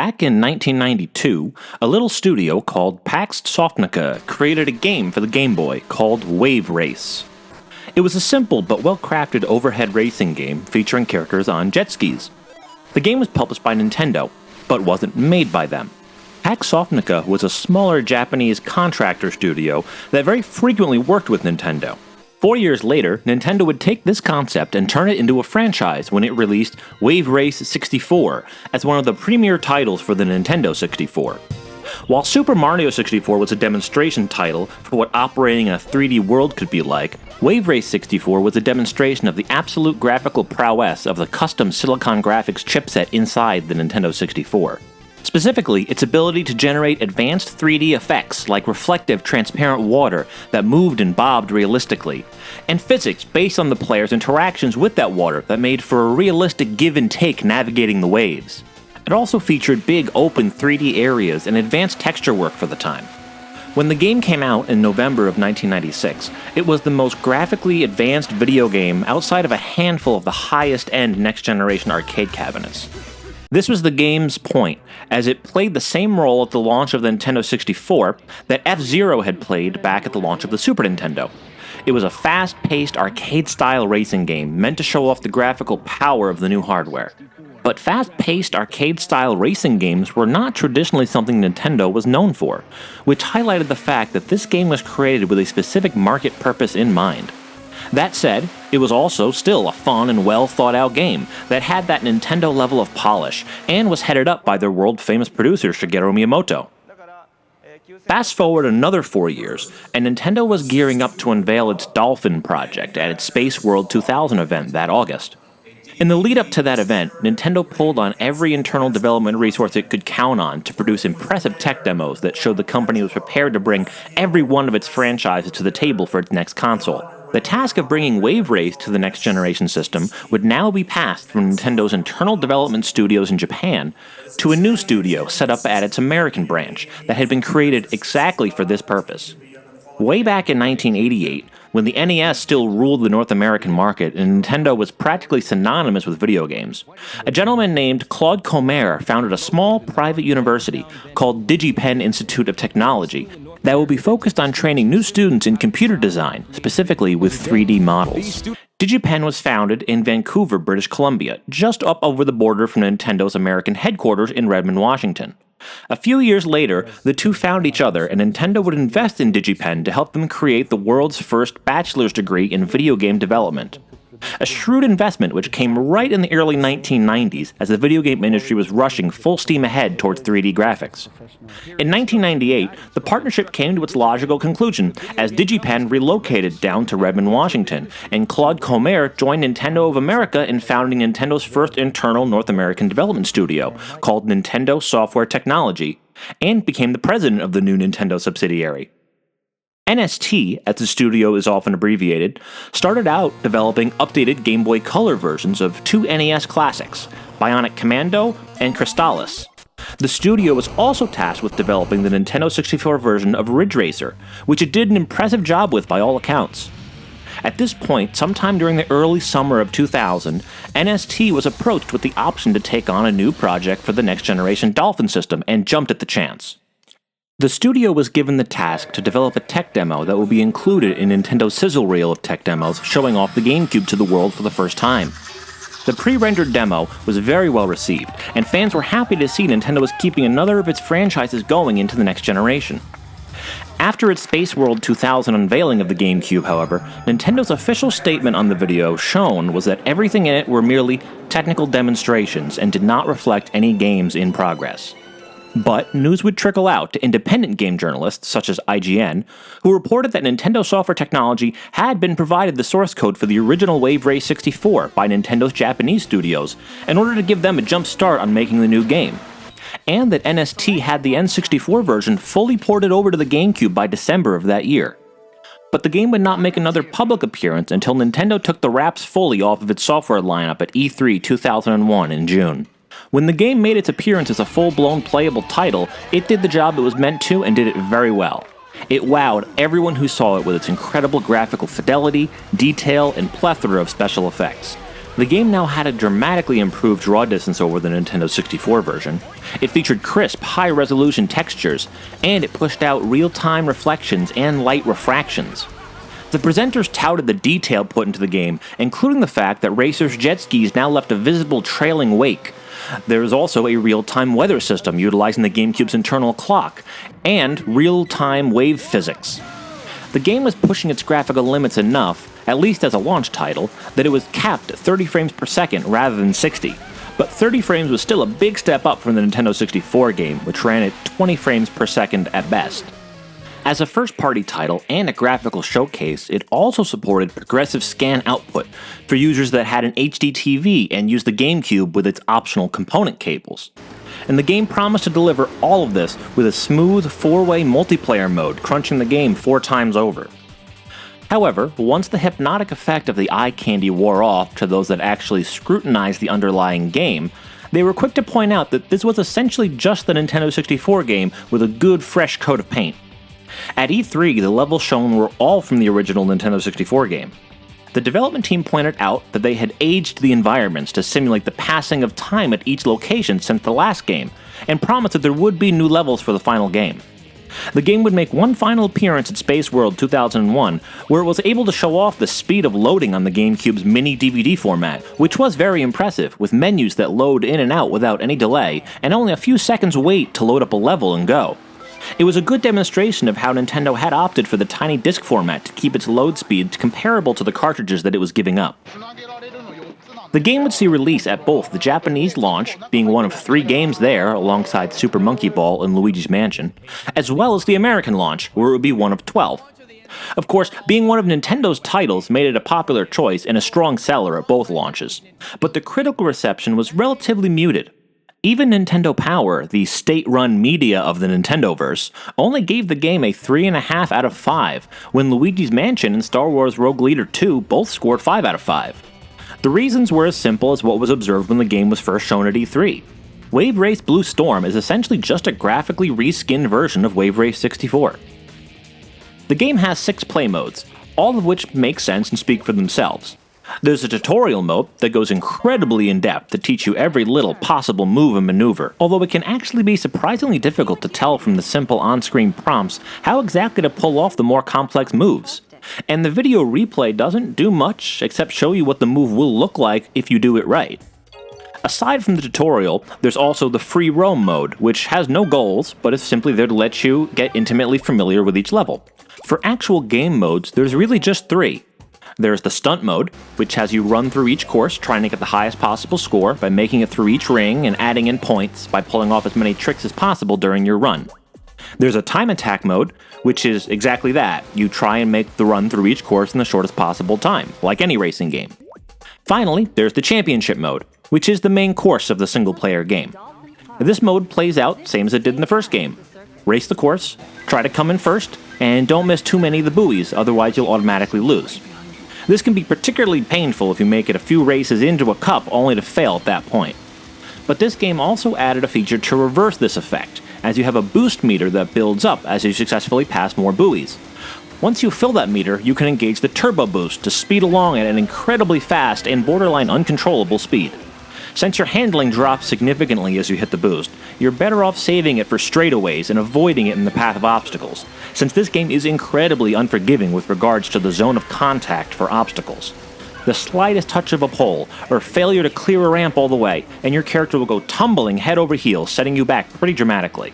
Back in 1992, a little studio called Pax Softnica created a game for the Game Boy called WaveRace. It was a simple but well-crafted overhead racing game featuring characters on jet skis. The game was published by Nintendo, but wasn't made by them. Pax Softnica was a smaller Japanese contractor studio that very frequently worked with Nintendo. 4 years later, Nintendo would take this concept and turn it into a franchise when it released WaveRace 64 as one of the premier titles for the Nintendo 64. While Super Mario 64 was a demonstration title for what operating in a 3D world could be like, WaveRace 64 was a demonstration of the absolute graphical prowess of the custom Silicon Graphics chipset inside the Nintendo 64. Specifically, its ability to generate advanced 3D effects like reflective, transparent water that moved and bobbed realistically, and physics based on the player's interactions with that water that made for a realistic give and take navigating the waves. It also featured big, open 3D areas and advanced texture work for the time. When the game came out in November of 1996, it was the most graphically advanced video game outside of a handful of the highest-end next-generation arcade cabinets. This was the game's point, as it played the same role at the launch of the Nintendo 64 that F-Zero had played back at the launch of the Super Nintendo. It was a fast-paced, arcade-style racing game meant to show off the graphical power of the new hardware. But fast-paced, arcade-style racing games were not traditionally something Nintendo was known for, which highlighted the fact that this game was created with a specific market purpose in mind. That said, it was also still a fun and well-thought-out game that had that Nintendo level of polish, and was headed up by their world-famous producer Shigeru Miyamoto. Fast forward another 4 years, and Nintendo was gearing up to unveil its Dolphin project at its Space World 2000 event that August. In the lead-up to that event, Nintendo pulled on every internal development resource it could count on to produce impressive tech demos that showed the company was prepared to bring every one of its franchises to the table for its next console. The task of bringing WaveRace to the next-generation system would now be passed from Nintendo's internal development studios in Japan to a new studio set up at its American branch that had been created exactly for this purpose. Way back in 1988, when the NES still ruled the North American market and Nintendo was practically synonymous with video games, a gentleman named Claude Comer founded a small private university called DigiPen Institute of Technology that will be focused on training new students in computer design, specifically with 3D models. DigiPen was founded in Vancouver, British Columbia, just up over the border from Nintendo's American headquarters in Redmond, Washington. A few years later, the two found each other, and Nintendo would invest in DigiPen to help them create the world's first bachelor's degree in video game development. A shrewd investment which came right in the early 1990s as the video game industry was rushing full steam ahead towards 3D graphics. In 1998, the partnership came to its logical conclusion as DigiPen relocated down to Redmond, Washington, and Claude Comer joined Nintendo of America in founding Nintendo's first internal North American development studio, called Nintendo Software Technology, and became the president of the new Nintendo subsidiary. NST, as the studio is often abbreviated, started out developing updated Game Boy Color versions of two NES classics, Bionic Commando and Crystallis. The studio was also tasked with developing the Nintendo 64 version of Ridge Racer, which it did an impressive job with by all accounts. At this point, sometime during the early summer of 2000, NST was approached with the option to take on a new project for the next-generation Dolphin system and jumped at the chance. The studio was given the task to develop a tech demo that will be included in Nintendo's sizzle reel of tech demos showing off the GameCube to the world for the first time. The pre-rendered demo was very well received, and fans were happy to see Nintendo was keeping another of its franchises going into the next generation. After its Space World 2000 unveiling of the GameCube, however, Nintendo's official statement on the video shown was that everything in it were merely technical demonstrations and did not reflect any games in progress. But news would trickle out to independent game journalists, such as IGN, who reported that Nintendo Software Technology had been provided the source code for the original WaveRace 64 by Nintendo's Japanese studios in order to give them a jump start on making the new game, and that NST had the N64 version fully ported over to the GameCube by December of that year. But the game would not make another public appearance until Nintendo took the wraps fully off of its software lineup at E3 2001 in June. When the game made its appearance as a full-blown playable title, it did the job it was meant to and did it very well. It wowed everyone who saw it with its incredible graphical fidelity, detail, and plethora of special effects. The game now had a dramatically improved draw distance over the Nintendo 64 version. It featured crisp, high-resolution textures, and it pushed out real-time reflections and light refractions. The presenters touted the detail put into the game, including the fact that racers' jet skis now left a visible trailing wake. There is also a real-time weather system utilizing the GameCube's internal clock, and real-time wave physics. The game was pushing its graphical limits enough, at least as a launch title, that it was capped at 30 frames per second rather than 60. But 30 frames was still a big step up from the Nintendo 64 game, which ran at 20 frames per second at best. As a first-party title and a graphical showcase, it also supported progressive scan output for users that had an HD TV and used the GameCube with its optional component cables. And the game promised to deliver all of this with a smooth 4-way multiplayer mode, crunching the game 4 times over. However, once the hypnotic effect of the eye candy wore off to those that actually scrutinized the underlying game, they were quick to point out that this was essentially just the Nintendo 64 game with a good fresh coat of paint. At E3, the levels shown were all from the original Nintendo 64 game. The development team pointed out that they had aged the environments to simulate the passing of time at each location since the last game, and promised that there would be new levels for the final game. The game would make one final appearance at Space World 2001, where it was able to show off the speed of loading on the GameCube's mini DVD format, which was very impressive, with menus that load in and out without any delay, and only a few seconds wait to load up a level and go. It was a good demonstration of how Nintendo had opted for the tiny disc format to keep its load speed comparable to the cartridges that it was giving up. The game would see release at both the Japanese launch, being one of 3 games there alongside Super Monkey Ball and Luigi's Mansion, as well as the American launch, where it would be one of 12. Of course, being one of Nintendo's titles made it a popular choice and a strong seller at both launches, but the critical reception was relatively muted. Even Nintendo Power, the state-run media of the Nintendoverse, only gave the game a 3.5 out of 5, when Luigi's Mansion and Star Wars Rogue Leader 2 both scored 5 out of 5. The reasons were as simple as what was observed when the game was first shown at E3. WaveRace Blue Storm is essentially just a graphically reskinned version of WaveRace 64. The game has 6 play modes, all of which make sense and speak for themselves. There's a tutorial mode that goes incredibly in-depth to teach you every little possible move and maneuver, although it can actually be surprisingly difficult to tell from the simple on-screen prompts how exactly to pull off the more complex moves. And the video replay doesn't do much except show you what the move will look like if you do it right. Aside from the tutorial, there's also the free roam mode, which has no goals, but is simply there to let you get intimately familiar with each level. For actual game modes, there's really just 3. There's the stunt mode, which has you run through each course trying to get the highest possible score by making it through each ring and adding in points by pulling off as many tricks as possible during your run. There's a time attack mode, which is exactly that. You try and make the run through each course in the shortest possible time, like any racing game. Finally, there's the championship mode, which is the main course of the single-player game. This mode plays out same as it did in the first game. Race the course, try to come in first, and don't miss too many of the buoys, otherwise you'll automatically lose. This can be particularly painful if you make it a few races into a cup only to fail at that point. But this game also added a feature to reverse this effect, as you have a boost meter that builds up as you successfully pass more buoys. Once you fill that meter, you can engage the turbo boost to speed along at an incredibly fast and borderline uncontrollable speed. Since your handling drops significantly as you hit the boost, you're better off saving it for straightaways and avoiding it in the path of obstacles, since this game is incredibly unforgiving with regards to the zone of contact for obstacles. The slightest touch of a pole, or failure to clear a ramp all the way, and your character will go tumbling head over heels, setting you back pretty dramatically.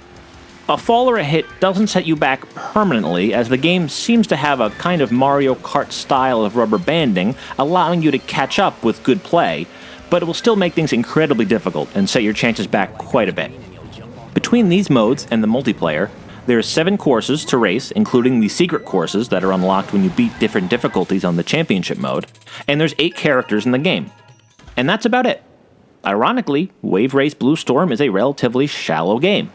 A fall or a hit doesn't set you back permanently, as the game seems to have a kind of Mario Kart style of rubber banding, allowing you to catch up with good play, but it will still make things incredibly difficult and set your chances back quite a bit. Between these modes and the multiplayer, there are 7 courses to race, including the secret courses that are unlocked when you beat different difficulties on the championship mode, and there's 8 characters in the game. And that's about it. Ironically, WaveRace Blue Storm is a relatively shallow game.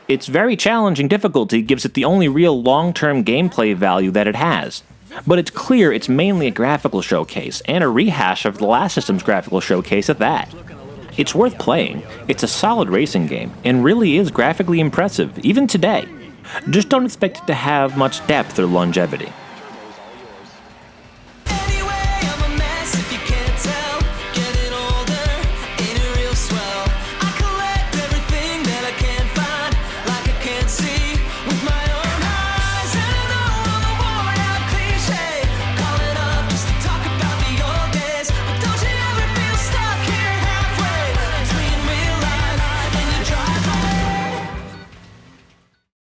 Its very challenging difficulty gives it the only real long-term gameplay value that it has. But it's clear it's mainly a graphical showcase, and a rehash of the last system's graphical showcase at that. It's worth playing, it's a solid racing game, and really is graphically impressive, even today. Just don't expect it to have much depth or longevity.